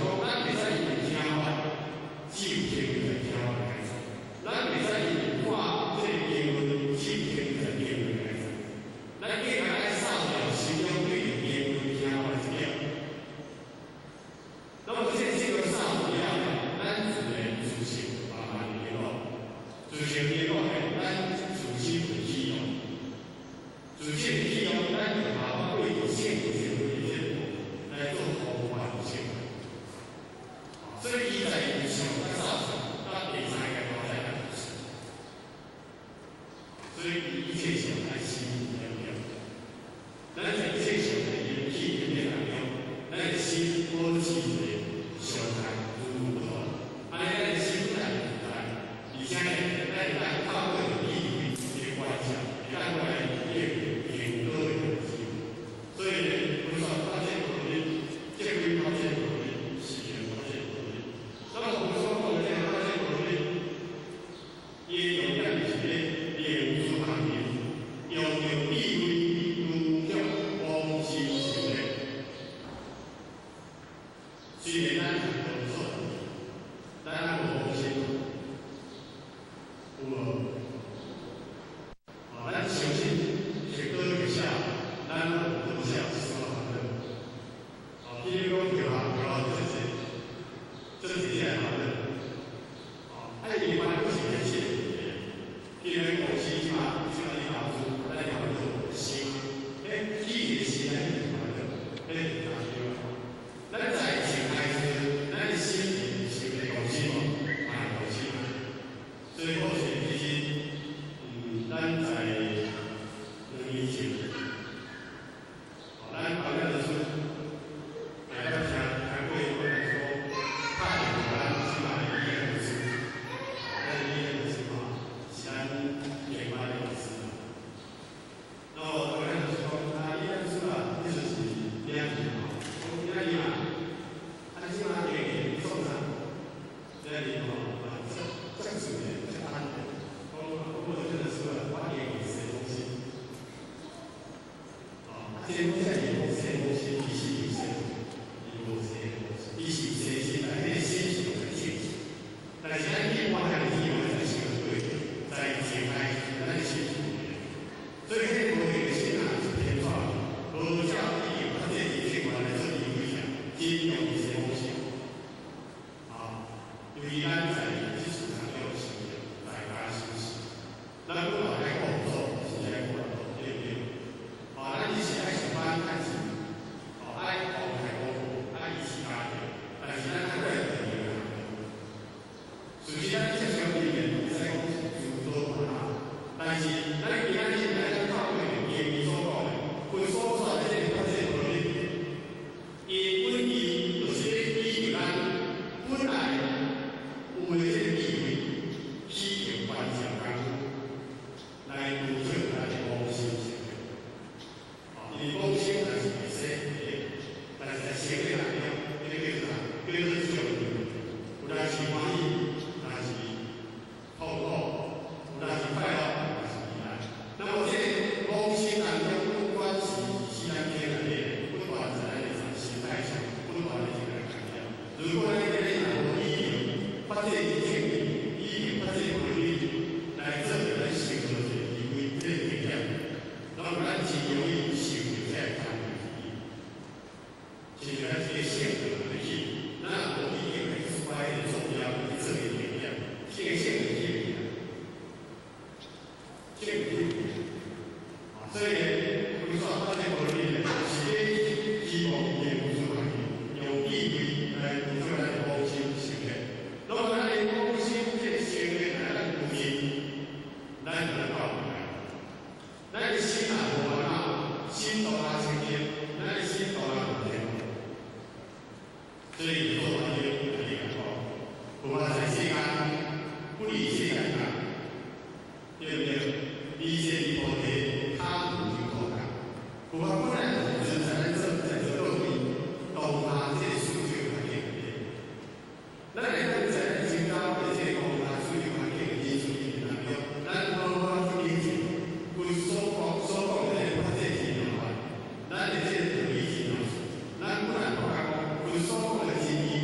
讲，咱袂使因为听话，只有听在听话的开始；咱袂使因为看这个经文，只有听在经文的开始。咱更加爱扫描心中对经文听话的一点。那么这个扫描呢，咱自然自信慢慢的联络，自信联络呢，咱自信的起用，自信的起用，咱就慢慢对现有社会的结果来做好完成。所以伊在上在扫帚，咱第三个都在看事。所以一切上在心里面，咱在一切上在引起里面来用，咱的心保持着相谈如同，安尼咱的心来负担，而且呢，咱透过意义的关系，咱来验更多的东西。所以呢，我说发现可能，这个发现可能，是发现可能。那么我们说过的这个发现可能，也有这样的连珠行业，有地位如叫光熙行业。虽然咱很多错，但咱有光熙，有无？咱相信是多一下，咱有多下是什么的？比如讲调这些好的，爱一般都是很谢谢，因为光熙嘛，这个领导处在调整心，积极心来什么的，哪里？咱在前开始，咱的心灵是会高兴嘛，高兴。所以或许其实，咱在以前，咱旁边的书，大家谈过或者说，看咱起码医院的书，咱医院的书嘛，是咱研发的老师。那么旁边的书，医院的书啊，意思是这样子嘛。那你嘛，他起码给你送上，这里嘛，这是的，这安的，或者真的是花点给谁东西，这些东西有谁东西，必须有谁，有谁东西，必须谁先来，那先是有现实，但是咱另外还有另外在行对，在解开那些心理，所以这个这个心啊是偏差，不叫你把这一切过来这里。应用一些东西，因为咱在基础上要有经验，大家休息。咱不管在工作，是在工作，对不对？咱以前爱上班开始，爱考开工，爱一起家庭，但是咱还在等一个。首先，咱这小里面在讲主多嘛，但是咱今仔日来咱教会里面所讲的，会说出来这个合理。伊本意就是以咱本来有的这个地位，起点关键干部来补偿咱的公司成员。因为公司还是会生但是在社会内面，这个叫啥？叫做教育。有当是欢喜，有当是痛苦，有当是快乐，有当是悲哀。那么这个公司当中不管是咱天来的，不管是咱的心态上，不管你这个看见，如果你这个有意义，发展一件意义，发展规律，来证明咱生活的地位这个力量，那么咱只容易受到这个看的意义，其实咱这个性格的意义，那我一定会出来的重要的这个力量，这个性格的力量，这个力量，所以我们说发展规律呢，是希望业务出来。有地位来补偿咱的公司成员，那么咱的公司这成员来咱公司，咱就能搞明白。咱的心啊，无完啊，心到哪成天，咱的心到哪天。所以做完业务来讲，不管在世间，不离世间啊，对不对？理解你不对，他不去做干，不管不然，只在这在这道理。到他这数据环境里面，那你看在新加坡这个他数据环境的因素里面，咱包括去理解，会所讲的发展性的话，咱的这个理解，咱不然不讲，会所讲的经济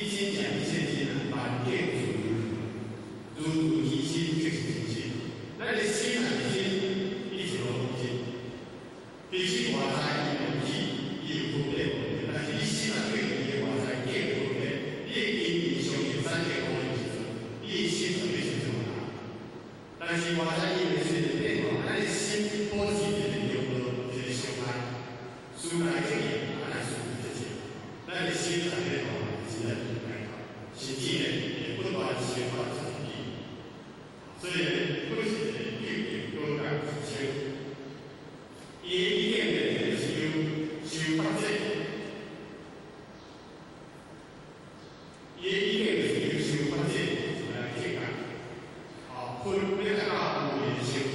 一心讲一切技能，把电如如其心，就是其心。咱的心啊，心一直都不进。必须外在有气，有分别，但是你心啊对你的外在电分别，你的因相信3件可能是，你心就变成这么大。但是外在因的是变化，咱的心保持一个有个一个相爱，疏解这个，爱疏解这个，咱的心在变化，自然就变化，甚至呢也不断消化自己。所以呢，不是一点都感不清。伊一定的就是修发展，伊一定就是修发展来解决。分要到有的修正，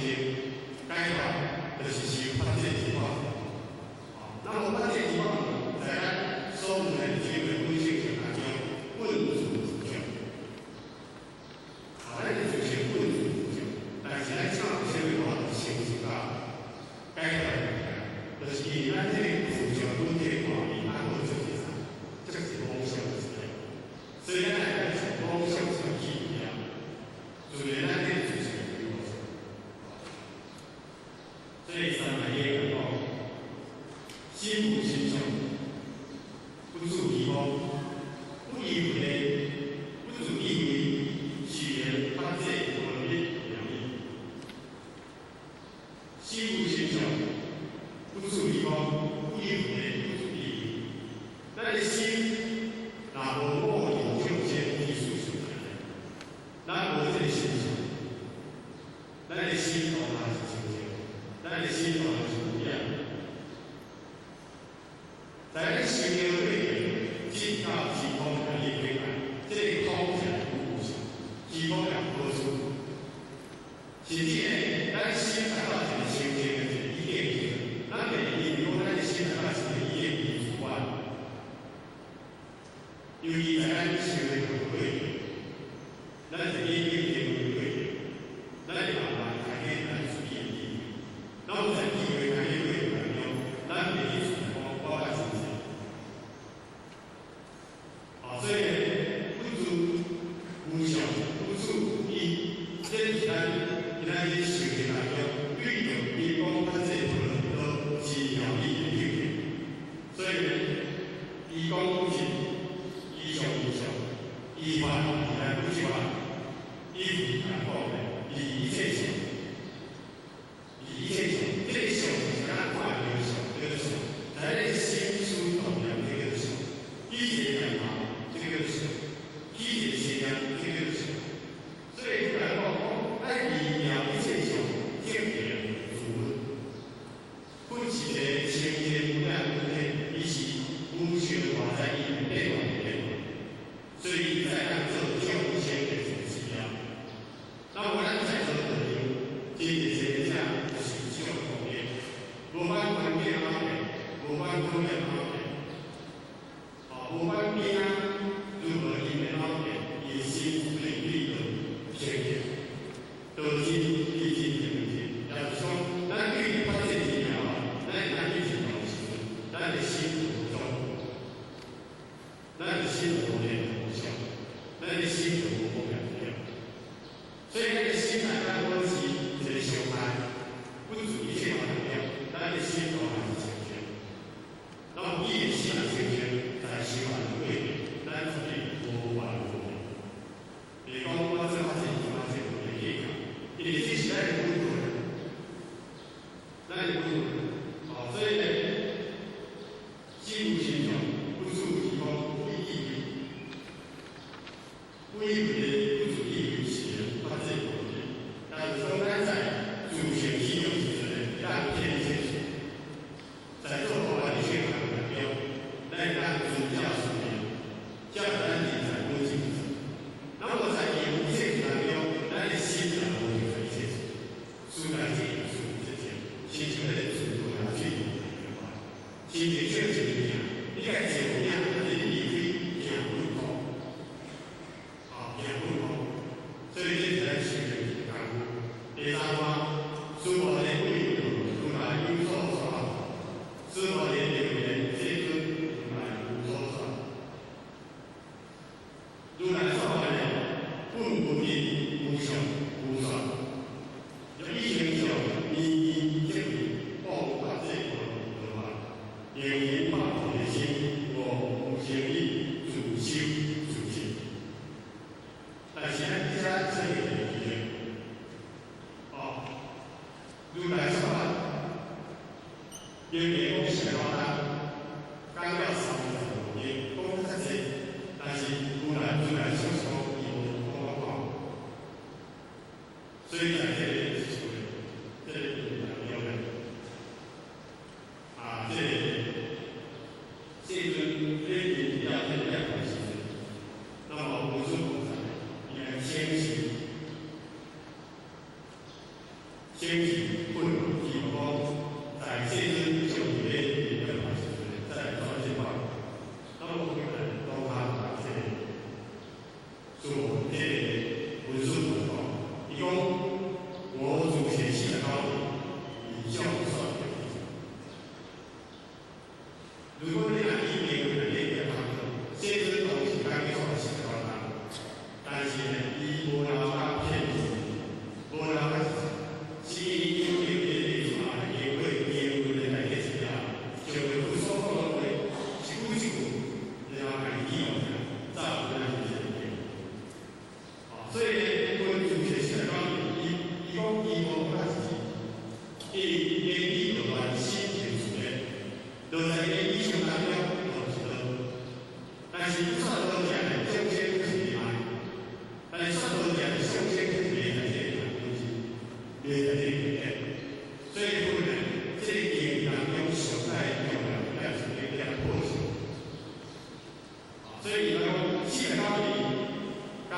解决就是修发展之法。那么发展之法，在咱所有的基本本性上当中，本自自强。咱就是本自自强，但是咱上社会化的形式啊，解决。就是以咱这个自强本体化，以安好自己上，这是妄想之类。所以咱来讲，妄想是起不了，所以咱这个自强有妄想。所以上面也讲到，心无心想，不住地方，不以为，不足以为，取人发展和平两义。心无心想。不住地方，不以为，不足以。咱的心，若无我有境界艺术上来，咱无这个心上，咱的心当然是清净，咱的心当然是不一样。在咱修行里面，进到极光的一回来，这个空起来不无常，极光两多出。甚至呢，咱心达到这个修行的这个一点。咱每年如果咱的心态是以业为主观，由于在咱修的很对，咱是以业为对，咱就慢慢改变咱主义的意义。那么在地位改变对当中，咱每一处包含什么？所以不足无想，不足一，这是咱的修行当中对有一方发展是有利的条件，所以呢，以公不行，以上不上，以法来不法，以法来报的，以一切相，以一切相，这个相是咱看这个相，这个相，在这心书动量这个相，一切来法这个相，一切现象这个相，所以来报爱以了一切相，见别主。本是个清净不染不黑，以是无常外在因变化的变化，所以在咱做教育先的同时啊，那么咱在做的就今日现象是教方面，无关环境方面，无关工业方面，无关平安如何因的方面，以心对立的偏见，都是历经的问题。要是说咱对于发展治疗啊。咱一直保持，咱的心不动，咱的心不变不消，咱的心不变不了。所以咱的心在咱保持这个相爱，不足一切法了，咱的心都还是清净。那么一心清净，在修法的对面，咱自己无法无天。比方我这发现发现我的业感，也就是咱的工作人，咱的工作人。所以呢，心无心想，不住地方，不以义为，不以为不足以为使人发展国力。但是说咱在主权信用之人，让天现实，在做好咱的宣传目标，来让宗教属灵，教咱理财不精神。那么在有限当中，咱的心才不会很现实，疏解这个疏这些，形成的程度要最低。心情确实不一样，你看怎么样？你离开养不好，养不如来说法呢，本无义无常无算，有以前就依正理报法这个法，言言法的心，我无情义自修自行。但是呢，这个是如来说法，因为我想到他刚要三无也讲较济，但是如来所说伊无讲讲，所以在这里是属于这里有的这世尊对于要这两回事，那么无数菩萨应该谦虚。先行不能提高，在这尊九月里面在专业化，那么我们都他这里做这里文书文化，一共我主学习的高理以教授。如果你拿一年的那个堂课，这尊东西刚做是高堂，但是呢，伊无老大骗你，无老大。是因为业会来解释了，就会不说话的话，一句一句，然后来记录，造出来这些。所以我们就学习讲，伊讲伊无法自己，伊言语就乱心情出来，就在言语上当中都知道。但是不算多讲的，中间是厉害，但是算多讲的，中间是厉害这个东西。所以说呢，这个言当中上在用了应该是一点破事。所以呢，四个道理刚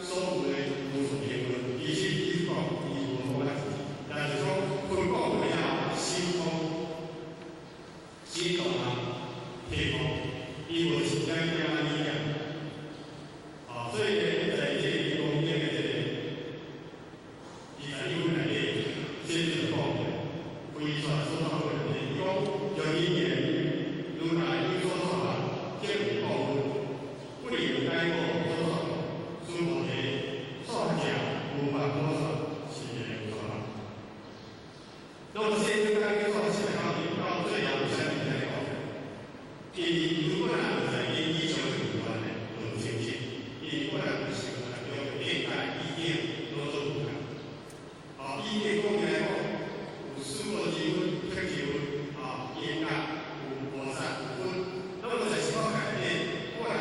所有的无所言论，其实伊讲伊无法自己，但是说分讲不了心通体通，伊无是这样理解。所以呢，在这里讲这个。这是讲非传说法的内容，有一年如来一说法，见报不应该过多少，诸佛的算讲无法多少是言说法。那么现在该说是到底到最后才来讲，如果呢在言语上有关的有清晰，如果呢是有内在意见都做不到。意见方面来讲，有四个基本追求严格、有和善、有分。那么在情况改变，过来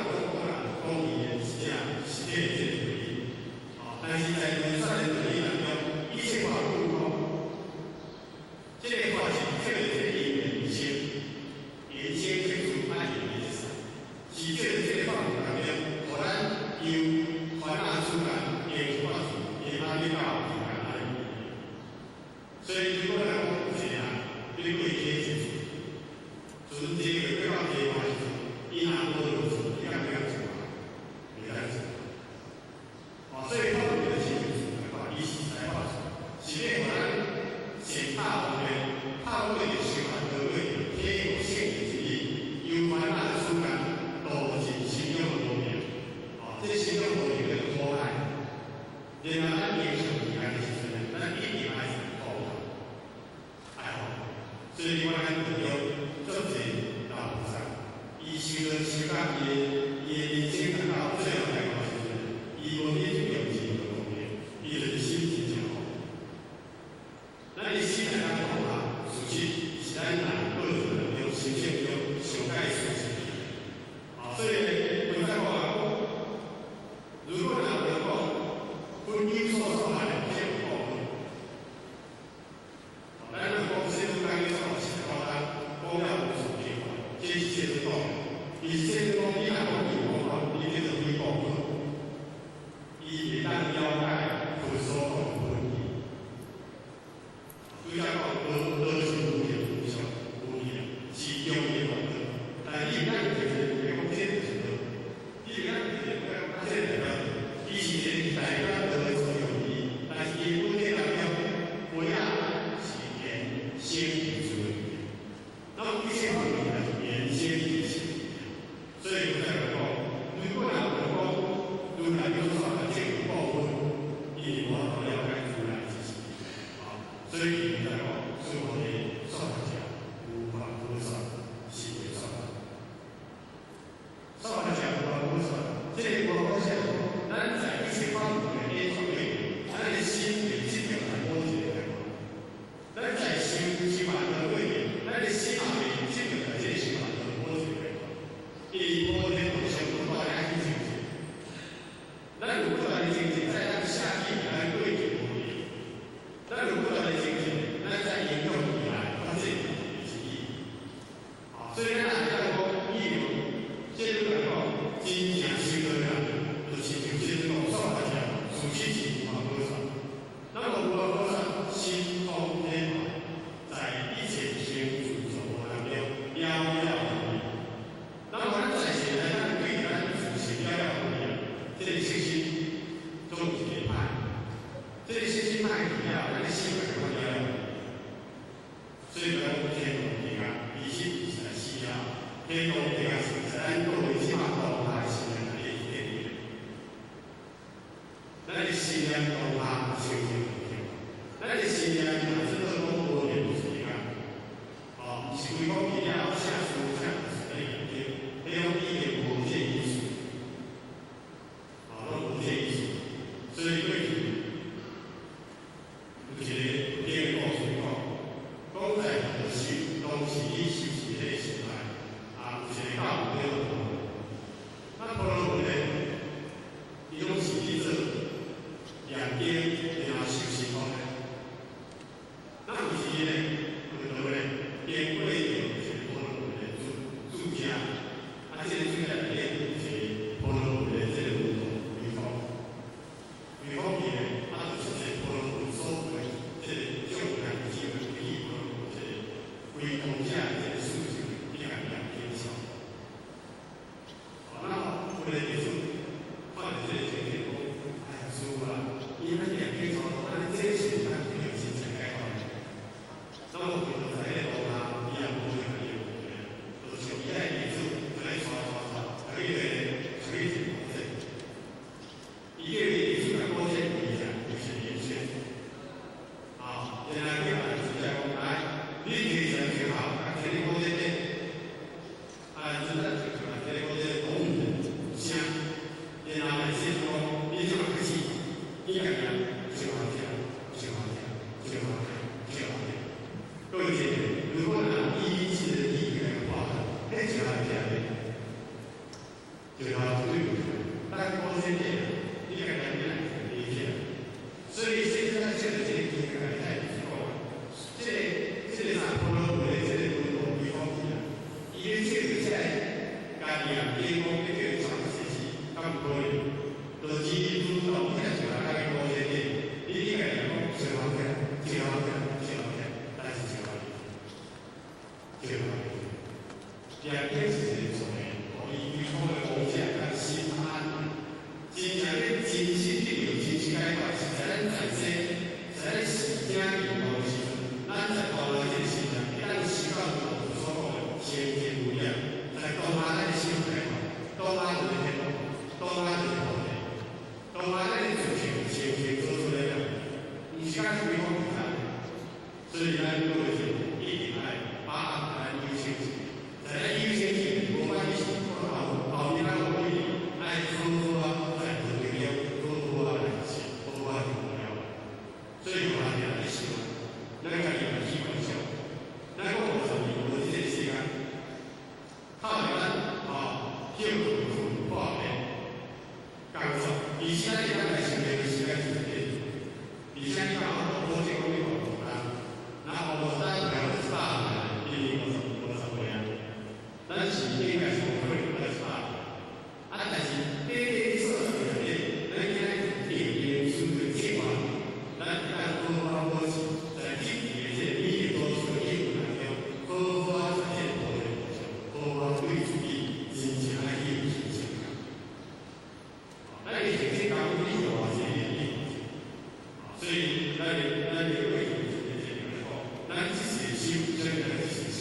公义的是这样，是这个对立。但是在文善的对立当中，一切法不通。这个话是这个原先提出按原的事，是这个法当中，可能有患难出难，也发生，也发生到。念当下修行的条，咱的信念嘛，真正讲无念就是这样。哦，不是规讲去了写书写就是咧研究，迄种已经无这意思。哦，拢无这意思。所以过去有一个故事讲在何时当时伊修持迄个时代，有一个教母叫做。那婆罗门呢，伊拢是去做念经，然后修行方面。那有时呢，有道呢，经过一个婆罗门的注解，这个注解里面有一个婆罗门的这个运动语法，语法里呢，就是这婆罗门所谓这个种人智慧比婆罗门这个为当下这个事情，比较偏少。为了结束，放在这里前面讲，哎呀，师傅啊，你们两天操作，那这些他没有形成概况的。那么我们在那头啊，一样不会很有问题，就是一代结束，再刷，可以怎么整？一个月结束的贡献不一样，有些年限。啊，原来你把主家讲来，你可以想挺好，给你贡献点，真的挺好，给你贡献公平。像，然后来先说，你怎么开始？你感觉最好听。各位姐妹，如果拿第一次的第一个来画的，那最好听的，最好对不对？但光先点，你感觉你来第一天，所以现在这个这个太不错了。这个上婆罗门的这个运动比方面，已经确实在家里啊，员工这个长学习，他们可以，都积极主动，你看起来那个工业的，你应该讲最好听，但是最好听。两件事情做的，可以预防的风险跟心安，真正的真心的有真心解决，是在咱在时间以后的时阵，咱在讨论这个事情，咱习惯所讲的先天不一样，在当下咱的心态，当下就是天空，当下就是土地，当下咱的事情先做出来了，不是讲规划其他的，所以咱各位一定要把咱优先级，在咱优先级，不管你是后面那个规定，爱多在这个多来些，多很重要。所以我们也希望，那个有基本上，那个我们这些时间，靠咱就有画面，感受，以前你看来是没有时间去的，以前你看多这个地方然后我单聊的是大的，第一个我怎么样？但是应该是我会的是大的，但是这些设施里面，人家点点数的计划，咱多方多起，在具体的这理解多出的业务当中，多方实现多的影响，多方对主义进行了业务形成。那你首先讲理有这些业务，所以那你为什么？咱这些修真的这些事，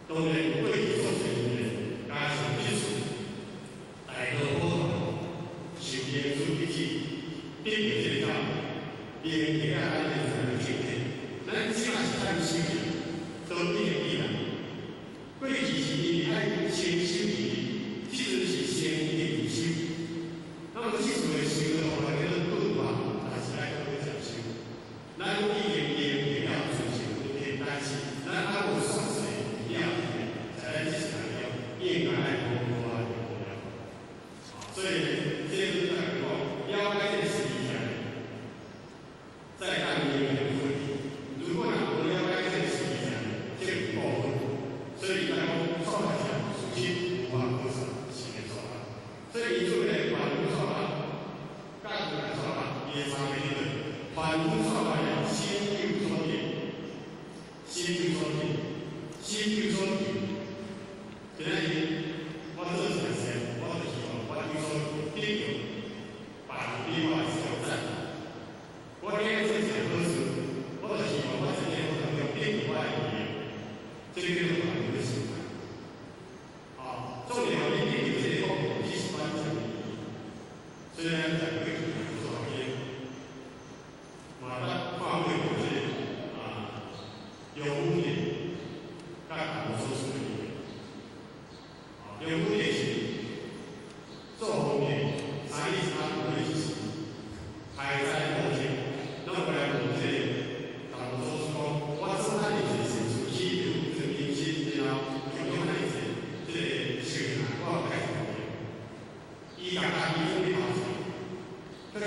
当然为做成人加上基础，大道波修炼出脾气，变为这样，变给大家的境界。咱起码是咱修炼，都变异了。过去是你爱先修理，其实是先练修。那么基础的修的话，叫做顿化，还是爱都会讲修。咱一点点要出现。但是，咱按我上水一样，在这场要应该来工作啊，所以这是在讲要该的实际上，在看你们的问题。如果我们要该的实际上，这个部分，所以咱们上来讲，首先无法多少企业做法，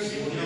起我了